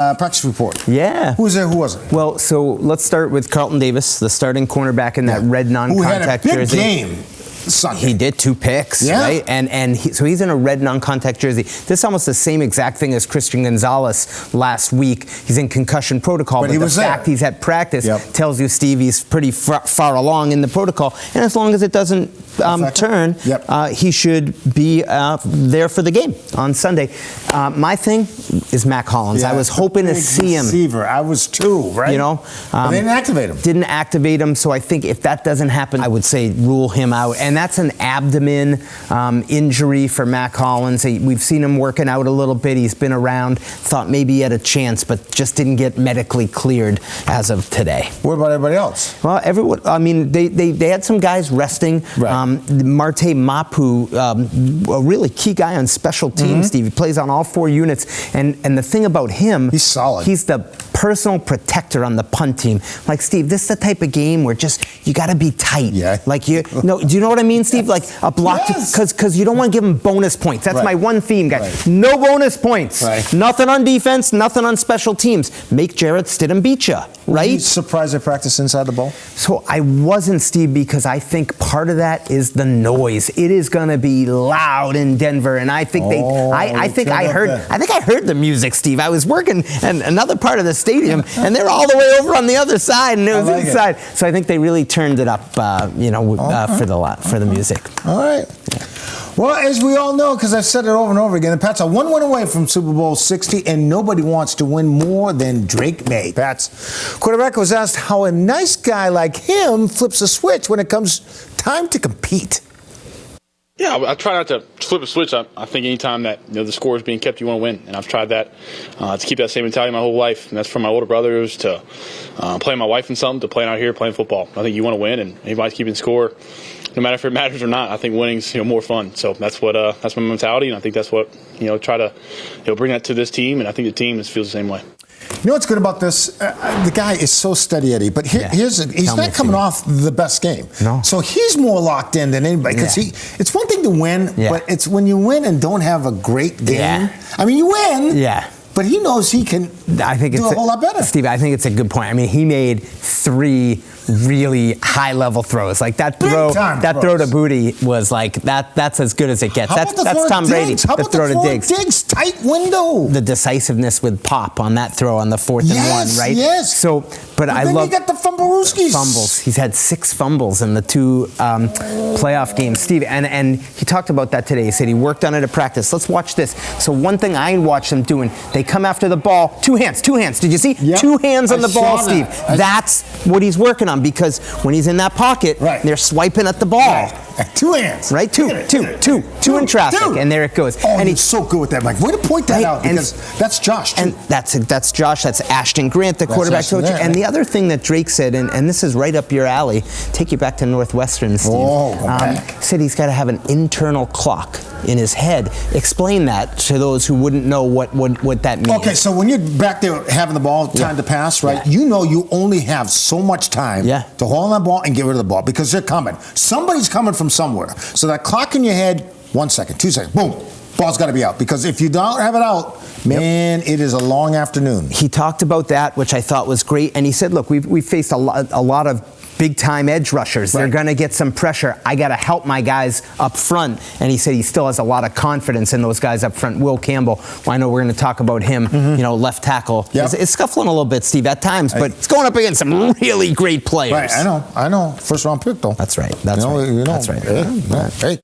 Practice report. Yeah. Who was there? Who wasn't? Well, so let's start with Carlton Davis, the starting cornerback in that red non-contact jersey. Who had a big jersey. game Sunday. He did 2 picks, right? So he's in a red non-contact jersey. This is almost the same exact thing as Christian Gonzalez last week. He's in concussion protocol, but the fact he's at practice tells you, Steve, he's pretty far along in the protocol. And as long as it doesn't turn, he should be there for the game on Sunday. My thing is Mac Hollins. I was hoping to see him. Receiver. I was too, right? You know, but they didn't activate him. Didn't activate him. So I think if that doesn't happen, I would say rule him out. And that's an abdomen injury for Mac Hollins. We've seen him working out a little bit. He's been around. Thought maybe he had a chance, but just didn't get medically cleared as of today. What about everybody else? Well, everyone. I mean, they had some guys resting. Marte Mapu, a really key guy on special teams, Steve. He plays on all 4 units. And the thing about him, he's solid. He's the personal protector on the punt team. Like, Steve, this is the type of game where just you got to be tight. Like, do you know what I mean, Steve? Like a block, because you don't want to give him bonus points. That's my one theme, guys. No bonus points. Nothing on defense, nothing on special teams. Make Jarrett Stidham beat you, right? Were you surprised they practice inside the ball? So I wasn't, Steve, because I think part of that is the noise. It is going to be loud in Denver, and I think I think I heard the music, Steve. I was working in another part of the stadium, and they're all the way over on the other side, and it was inside. So I think they really turned it up, for the music. All right. Well, as we all know, because I've said it over and over again, the Pats are 1 win away from Super Bowl 60, and nobody wants to win more than Drake Maye. Pats quarterback was asked how a nice guy like him flips a switch when it comes time to compete. Yeah, I try not to flip a switch. I think anytime that the score is being kept, you want to win, and I've tried that to keep that same mentality my whole life. And that's from my older brothers to playing my wife in something to playing out here playing football. I think you want to win, and anybody's keeping score, no matter if it matters or not. I think winning's more fun. So that's my mentality, and I think that's what try to bring that to this team, and I think the team feels the same way. You know what's good about this? The guy is so steady, Eddie. But he's not coming off the best game. No. So he's more locked in than anybody. Because it's one thing to win, but it's when you win and don't have a great game. I mean, you win. But he knows he can do a whole lot better. Steve, I think it's a good point. I mean, he made 3 really high-level throws. Like that throw to Booty was like that's as good as it gets. That's Tom Brady. The throw to Diggs, tight window. The decisiveness with Pop on that throw on the 4th and 1, right? Yes. So, but I love you got the fumbles. He's had 6 fumbles in the 2 playoff games, Steve. And he talked about that today. He said he worked on it at practice. Let's watch this. So one thing I watched them doing, they come after the ball, 2 hands. Did you see? 2 hands on the ball, Steve. That's what he's working on, because when he's in that pocket, they're swiping at the ball. 2 hands. Right? Two in traffic, and there it goes. Oh, and he's so good with that, Mike. Way to point that out, because that's Josh, too. And that's Josh. That's Ashton Grant, the quarterback coach. And the other thing that Drake said, and this is right up your alley, take you back to Northwestern, Steve. Said he's got to have an internal clock in his head. Explain that to those who wouldn't know what that means. Okay, so when you're back there having the ball, time to pass, right? You know you only have so much time to hold on that ball and get rid of the ball, because they're coming. Somebody's coming from somewhere. So that clock in your head, 1 second, 2 seconds, boom, ball's got to be out. Because if you don't have it out, man, it is a long afternoon. He talked about that, which I thought was great. And he said, look, we've faced a lot of big-time edge rushers. They're going to get some pressure. I got to help my guys up front. And he said he still has a lot of confidence in those guys up front. Will Campbell, I know we're going to talk about him, left tackle. It's scuffling a little bit, Steve, at times, but it's going up against some really great players. Right, I know. First-round pick, though. That's right. That's right. Hey.